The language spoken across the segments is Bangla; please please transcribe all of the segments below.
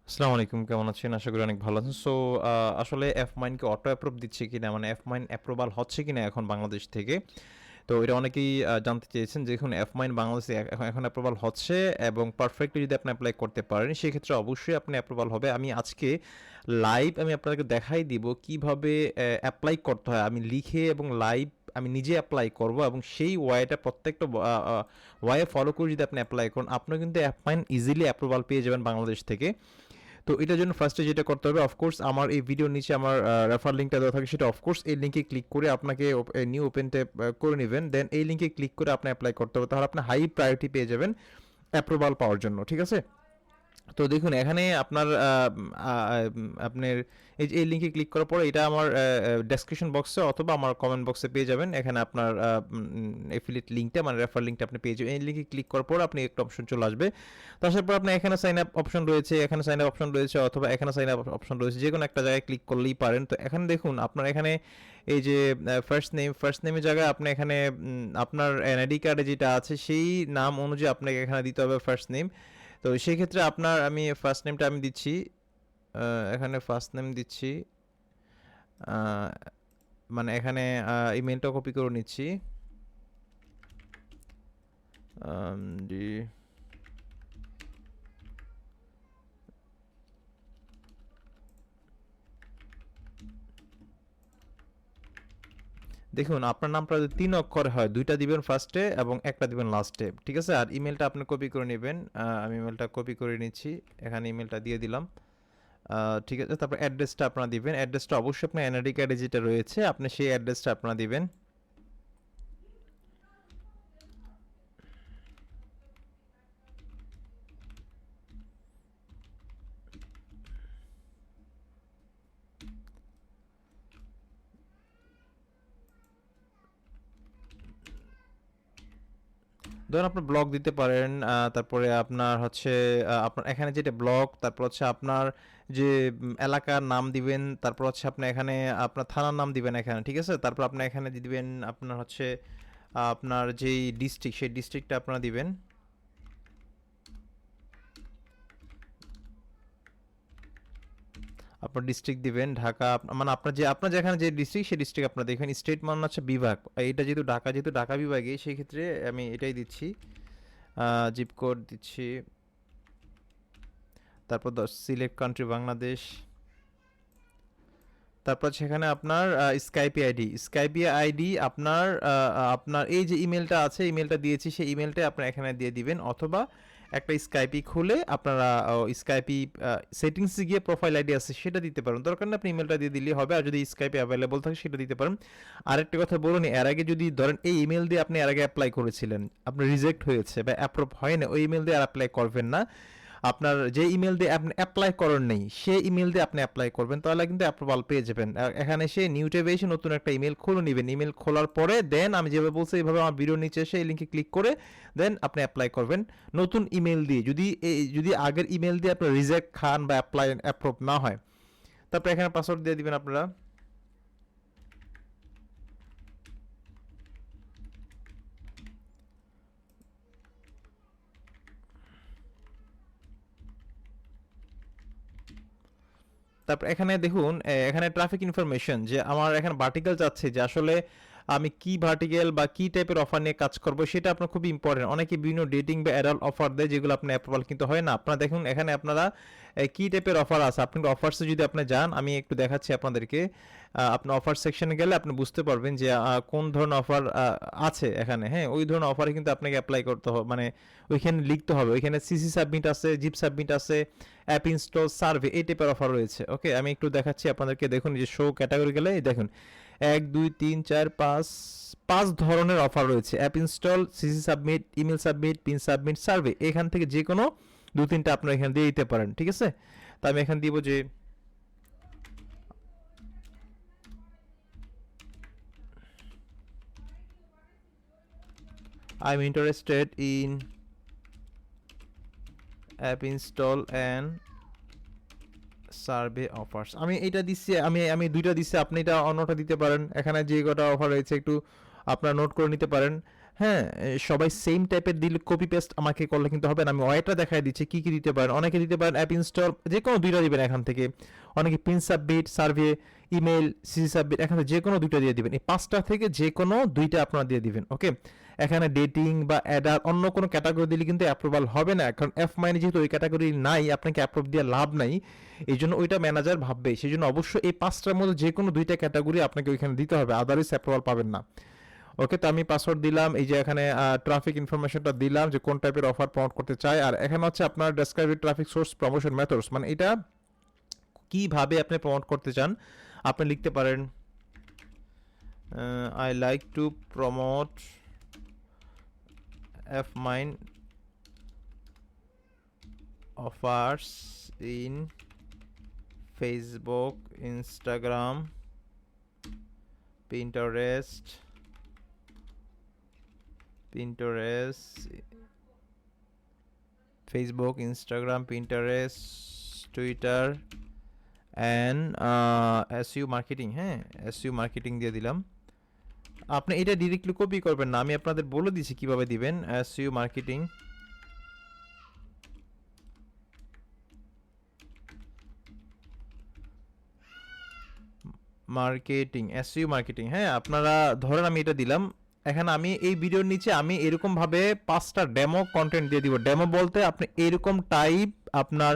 আসসালামু আলাইকুম, কেমন আছেন? আশা করি অনেক ভালো আছেন। সো আসলে F-Mine কে অটো অ্যাপ্রুভ দিচ্ছে কিনা, মানে F-Mine অ্যাপ্রুভাল হচ্ছে কিনা এখন বাংলাদেশ থেকে। তো এটা অনেকেই জানতে চেয়েছেন যে দেখুন F-Mine বাংলাদেশে এখন অ্যাপ্রুভাল হচ্ছে এবং পারফেক্টলি যদি আপনি অ্যাপ্লাই করতে পারেন সেক্ষেত্রে অবশ্যই আপনি অ্যাপ্রুভাল হবে। আমি আজকে লাইভ আমি আপনাদেরকে দেখাই দিব কিভাবে অ্যাপ্লাই করতে হয়। আমি লিখে এবং লাইভ আমি নিজে অ্যাপ্লাই করব এবং সেই ওয়াইটা প্রত্যেকটা ওয়াই ফলো করে যদি আপনি অ্যাপ্লাই করেন আপনি কিন্তু F-Mine ইজিলি অ্যাপ্রুভাল পেয়ে যাবেন বাংলাদেশ থেকে। তো এটার জন্য ফার্স্টে যেটা করতে হবে, অফকোর্স আমার এই ভিডিওর নিচে আমার রেফার লিঙ্কটা দেওয়া থাকে, সেটা অফকোর্স এই লিঙ্কে ক্লিক করে আপনাকে নিউ ওপেন ট্যাব করে নেবেন, দেন এই লিঙ্কে ক্লিক করে আপনি অ্যাপ্লাই করতে হবে, তাহলে আপনি হাই প্রায়োরিটি পেয়ে যাবেন অ্যাপ্রুভাল পাওয়ার জন্য, ঠিক আছে? তো দেখুন এখানে আপনার আপনার এই যে এই লিঙ্কে ক্লিক করার পরে এটা আমার ডেসক্রিপশন বক্সে অথবা আমার কমেন্ট বক্সে পেয়ে যাবেন। এখানে আপনার এফিলিয়েট লিঙ্কটা মানে রেফার লিঙ্কটা আপনি পেয়ে যাবেন। এই লিঙ্কে ক্লিক করার পর আপনি একটা অপশন চলে আসবে। তো আসার পর আপনার এখানে সাইন আপ অপশন রয়েছে, এখানে সাইন আপ অপশন রয়েছে অথবা এখানে সাইন আপ অপশন রয়েছে, যে কোনো একটা জায়গায় ক্লিক করলেই পারেন। তো এখানে দেখুন আপনার এখানে এই যে ফার্স্ট নেমের জায়গায় আপনি এখানে আপনার এনআইডি কার্ডে যেটা আছে সেই নাম অনুযায়ী আপনাকে এখানে দিতে হবে ফার্স্ট নেম। তো সেই ক্ষেত্রে আপনার আমি ফার্স্ট নেমটা আমি দিচ্ছি, এখানে ফার্স্ট নেম দিচ্ছি, আহ, মানে এখানে ইমেলটা কপি করে নিচ্ছি। জি, দেখুন আপনার নামটা যদি ৩ অক্ষর হয় ২টা দিবেন ফার্স্টে এবং একটা দিবেন লাস্টে, ঠিক আছে? আর ইমেলটা আপনি কপি করে নেবেন। আমি ইমেলটা কপি করে নিচ্ছি, এখানে ইমেলটা দিয়ে দিলাম। ঠিক আছে, তারপর অ্যাড্রেসটা আপনারা দিবেন। অ্যাড্রেসটা অবশ্যই আপনার এনআইডি কার্ডে যেটা রয়েছে আপনি সেই অ্যাড্রেসটা আপনারা দিবেন। ধরুন আপনার ব্লগ দিতে পারেন, তারপরে আপনার হচ্ছে আপনার এখানে যেটা ব্লগ, তারপর হচ্ছে আপনার যে এলাকার নাম দিবেন, তারপর হচ্ছে আপনি এখানে আপনার থানার নাম দিবেন এখানে, ঠিক আছে? তারপর আপনি এখানে দিয়ে দিবেন আপনার হচ্ছে আপনার যেই ডিস্ট্রিক্ট সেই ডিস্ট্রিক্টটা আপনারা দিবেন। আপনার ডিস্ট্রিক্ট দিবেন ঢাকা, মানে আপনার যেখানে যে ডিস্ট্রিক্ট সেই ডিস্ট্রিক্ট আপনার দেখবেন। স্টেট মানে হচ্ছে বিভাগ, এটা যেহেতু ঢাকা বিভাগে সেই ক্ষেত্রে আমি এটাই দিচ্ছি। জিপ কোড দিচ্ছি, তারপর সিলেক্ট কান্ট্রি বাংলাদেশ, তারপর সেখানে আপনার স্কাইপি আইডি আপনার আপনার এই যে ইমেলটা আছে ইমেলটা দিয়েছি সেই ইমেলটা আপনার এখানে দিয়ে দিবেন, অথবা একটা স্কাইপি খুলে আপনারা স্কাইপি সেটিংসে গিয়ে প্রোফাইল আইডি আছে সেটা দিতে পারেন, দরকার নেই আপনি ইমেলটা দিয়ে দিলেই হবে। আর যদি স্কাইপি অ্যাভেলেবল থাকে সেটা দিতে পারেন। আরেকটা কথা বলুন, এর আগে যদি ধরেন এই ইমেল দিয়ে আপনি এর আগে অ্যাপ্লাই করেছিলেন, আপনার রিজেক্ট হয়েছে বা অ্যাপ্রুভ হয় না, ওই ইমেল দিয়ে আর অ্যাপ্লাই করবেন না। আপনার যে ইমেল দিয়ে আপনি অ্যাপ্লাই করেন নেই সেই ইমেল দিয়ে আপনি অ্যাপ্লাই করবেন, তাহলে কিন্তু অ্যাপ্রুভাল পেয়ে যাবেন। আর এখানে এসে নিউ ট্যাবে এসে নতুন একটা ইমেল খুলে নেবেন। ইমেল খোলার পরে দেন আমি যেভাবে বলছি এইভাবে আমার ভিডিওর নিচে এসে এই লিঙ্কে ক্লিক করে দেন আপনি অ্যাপ্লাই করবেন নতুন ইমেল দিয়ে। যদি আগের ইমেল দিয়ে আপনার রিজেক্ট খান বা অ্যাপ্রুভ না হয়, তারপরে এখানে পাসওয়ার্ড দিয়ে দিবেন আপনারা। তারপর এখানে দেখুন এখানে ট্রাফিক ইনফরমেশন, যে আমার এখানে ভার্টিক্যাল চাচ্ছে যে আসলে আমি কি ভার্টিক্যাল বা কি টাইপের অফার নিয়ে কাজ করব, সেটা আপনার খুবই ইম্পর্টেন্ট। অনেকে বিভিন্ন ডেটিং বা অ্যাডাল্ট অফার দেয় যেগুলো আপনি অ্যাপ্রুভাল কিন্তু হয় না। আপনারা দেখুন এখানে আপনারা কি টাইপের অফার আছে, আপনি অফার্সে যদি আপনি যান আমি একটু দেখাচ্ছি আপনাদেরকে। আপনি অফার সেকশনে গেলে আপনি বুঝতে পারবেন যে কোন ধরনের অফার আছে এখানে। হ্যাঁ, ওই ধরনের অফারে কিন্তু আপনাকে অ্যাপ্লাই করতে হবে, মানে ওইখানে লিখতে হবে। ওইখানে সিসি সাবমিট আছে, জিপ সাবমিট আছে, অ্যাপ ইনস্টল, সার্ভে, এই টাইপের অফার রয়েছে। ওকে, আমি একটু দেখাচ্ছি আপনাদেরকে। দেখুন যে শো ক্যাটাগরি গেলে দেখুন 1 2 3 4 5 5 ধরনের অফার রয়েছে। App install, CC submit, email submit, pin submit, survey, এখান থেকে যে কোনো 2 3টা আপনারা এখানে দিয়ে দিতে পারেন, ঠিক আছে? তো আমি এখানে দিব যে I am interested in app install and survey offers. আমি এটা দিচ্ছি, আমি 2টা দিচ্ছি, আপনি এটা অন্যটা দিতে পারেন। এখানে যে কটা অফার রয়েছে একটু আপনারা নোট করে নিতে পারেন। হ্যাঁ, সবাই সেম টাইপের দিলে কপি পেস্ট আমাকে করলে কিন্তু হবে না। আমি ওয়েটা দেখায় দিচ্ছি কি, কি দিতে পারেন। অনেকে দিতে পারেন অ্যাপ ইনস্টল, যেকোনো ২ টা দিবেন এখান থেকে। অনেকে pin submit, survey, email, CC submit এখান থেকে যেকোনো ২ টা দিয়ে দিবেন। এই ৫ টা থেকে যেকোনো ২ টা আপনারা দিয়ে দিবেন। ওকে? এখানে ডেটিং বা অ্যাডার অন্য কোনো ক্যাটেগরি দিলে কিন্তু অ্যাপ্রুভাল হবে না। কারণ এফ মাইনে যেহেতু ওই ক্যাটেগরি নাই, আপনাকে অ্যাপ্রুভ দিয়ে লাভ নাই। এইজন্য ওইটা ম্যানেজার ভাববে। সেজন্য অবশ্যই এই ৫ টার মধ্যে যেকোনো ২ টা ক্যাটেগরি আপনাকে ওইখানে দিতে হবে। আদারওয়াইজ অ্যাপ্রুভাল পাবেন না। ওকে, তো আমি পাসওয়ার্ড দিলাম, এই যে এখানে ট্রাফিক ইনফরমেশনটা দিলাম যে কোন টাইপের অফার প্রমোট করতে চাই। আর এখানে হচ্ছে আপনার describe traffic source promotion methods, মানে এটা কিভাবে আপনি প্রমোট করতে চান। আপনি লিখতে পারেন I like to promote F mine offers in Facebook, Instagram, Pinterest, Facebook, Instagram, Pinterest, Twitter and SEO marketing. হ্যাঁ, SEO মার্কেটিং দিয়ে দিলাম। আপনি এটা ডিরেক্টলি কপি করবেন না, আমি আপনাদের বলে দিছি কিভাবে দিবেন। SEO marketing, SEO marketing. হ্যাঁ, আপনারা ধরেন আমি এটা দিলাম। এখানে আমি এই ভিডিওর নিচে আমি এরকমভাবে ৫টা ডেমো কন্টেন্ট দিয়ে দিব। ডেমো বলতে আপনি এরকম টাইপ আপনার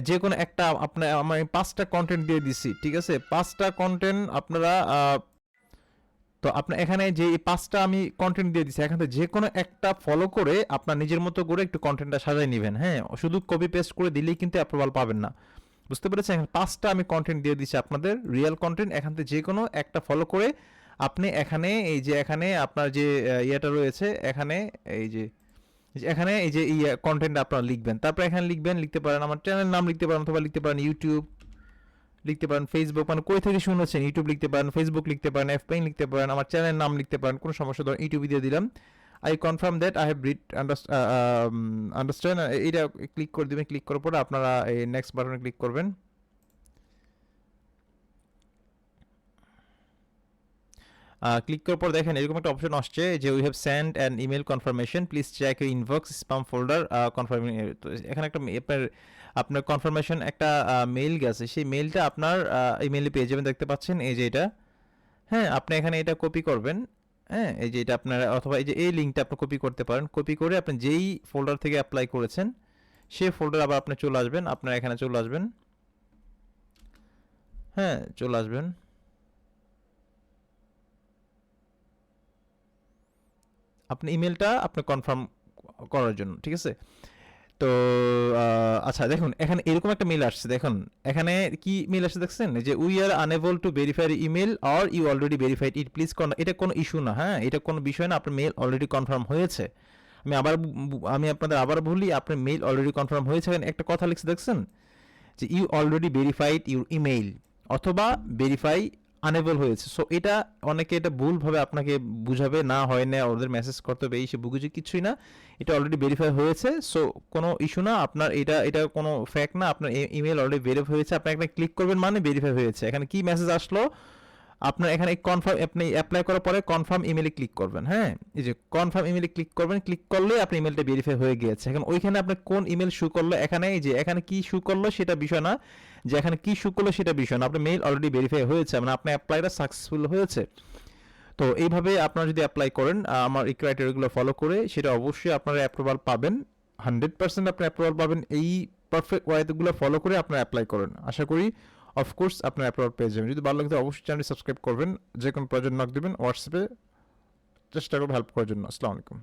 যে কোনো একটা আপনার আমি ৫টা কন্টেন্ট দিয়ে দিছি। ঠিক আছে? ৫টা কন্টেন্ট আপনারা তো আপনার এখানে যে এই ৫টা আমি কন্টেন্ট দিয়ে দিছি, এখান থেকে যে কোনো একটা ফলো করে আপনার নিজের মতো করে একটু কন্টেন্টটা সাজায় নেবেন। হ্যাঁ, শুধু কপি পেস্ট করে দিলেই কিন্তু অ্যাপ্রুভাল পাবেন না। বুঝতে পেরেছেন? এখানে ৫টা আমি কন্টেন্ট দিয়ে দিচ্ছি আপনাদের, রিয়েল কন্টেন্ট। এখান থেকে যে কোনো একটা ফলো করে আপনি এখানে এই যে এখানে আপনার যে ইয়েটা রয়েছে এখানে এই যে এখানে এই যে কন্টেন্ট আপনারা লিখবেন। তারপর এখানে লিখতে পারেন আমার চ্যানেল নাম লিখতে পারেন, অথবা লিখতে পারেন ইউটিউব, লিখতে পারেন ফেসবুক, মানে কই থেকে শুনেছেন ইউটিউব লিখতে পারেন, ফেসবুক লিখতে পারেন, এফপাইন লিখতে পারেন, আমার চ্যানেল নাম লিখতে পারেন, কোনো সমস্যা ধরেন ইউটিউব দিয়ে দিলাম। I confirm that I have read understand, এইটা ক্লিক করে দিবেন। ক্লিক করার পরে আপনারা এই নেক্সট বাটনে ক্লিক করবেন। ক্লিক করার পর দেখেন এরকম একটা অপশন আসছে যে we have send an email confirmation, please check your inbox spam folder confirming. তো এখানে একটা আপনার কনফার্মেশন একটা মেইল গেছে, সেই মেইলটা আপনার ইমেইলে পেয়ে যাবেন। দেখতে পাচ্ছেন এই যে এটা। হ্যাঁ, আপনি এখানে এটা কপি করবেন। হ্যাঁ, এই যে এটা আপনার, অথবা এই যে এই লিঙ্কটা আপনি কপি করতে পারেন। কপি করে আপনি যেই ফোল্ডার থেকে অ্যাপ্লাই করেছেন সেই ফোল্ডার আবার আপনি চলে আসবেন, আপনার এখানে চলে আসবেন। হ্যাঁ, চলে আসবেন। আপনি ইমেলটা আপনি কনফার্ম করার জন্য। ঠিক আছে? তো আচ্ছা দেখুন এখানে এরকম একটা মেল আসছে। দেখুন এখানে কি মেল আসছে দেখছেন, যে we are unable to verify email or you already verified it, please. এটা কোনো ইস্যু না। হ্যাঁ, এটা কোনো বিষয় না, আপনার মেল অলরেডি কনফার্ম হয়েছে। আমি আপনাদের আবার বলি, আপনার মেল অলরেডি কনফার্ম হয়েছে। এখানে একটা কথা লিখছে দেখছেন যে you already verified your email, অথবা ভেরিফাই আনেবল হয়েছে। সো এটা অনেকে এটা ভুলভাবে আপনাকে বুঝাবে, না হয় না ওদের মেসেজ করতে হবে, এই সে বুঝে কিছুই না। এটা অলরেডি ভেরিফাই হয়েছে, সো কোনো ইস্যু না। আপনার এটা কোনো ফ্যাক না, আপনার ইমেল অলরেডি ভেরিফাই হয়েছে। আপনি একটা ক্লিক করবেন মানে ভেরিফাই হয়েছে। এখানে কি মেসেজ আসলো, আপনার এখানে কনফার্ম, আপনি অ্যাপ্লাই করার পরে কনফার্ম ইমেলে ক্লিক করবেন। হ্যাঁ, এই যে কনফার্ম ইমেলে ক্লিক করবেন। ক্লিক করলে আপনার ইমেলটা ভেরিফাই হয়ে গিয়েছে। এখন ওইখানে আপনার কোন ইমেল শু করলো, এখানে এই যে এখানে কি শু করলো সেটা বিষয় না, যে এখানে কি শু করলো সেটা বিষয় না, আপনার মেইল অলরেডি ভেরিফাই হয়েছে, মানে আপনার অ্যাপ্লাইটা সাকসেসফুল হয়েছে। তো এইভাবে আপনারা যদি অ্যাপ্লাই করেন আমার এই ক্রাইটেরিয়াগুলো ফলো করে, সেটা অবশ্যই আপনারা অ্যাপ্রুভাল পাবেন। 100% আপনি অ্যাপ্রুভাল পাবেন। এই পারফেক্ট ওয়েগুলো ফলো করে আপনারা অ্যাপ্লাই করেন, আশা করি অফকোর্স আপনার অ্যাপ্রুভাল পেয়ে যাবেন। যদি ভালো লাগে অবশ্যই চ্যানেলটি সাবস্ক্রাইব করবেন। যে কোনো প্রয়োজন নক দিবেন হোয়াটসঅ্যাপে, চেষ্টা করবো হেল্প করার জন্য। আসসালামু আলাইকুম।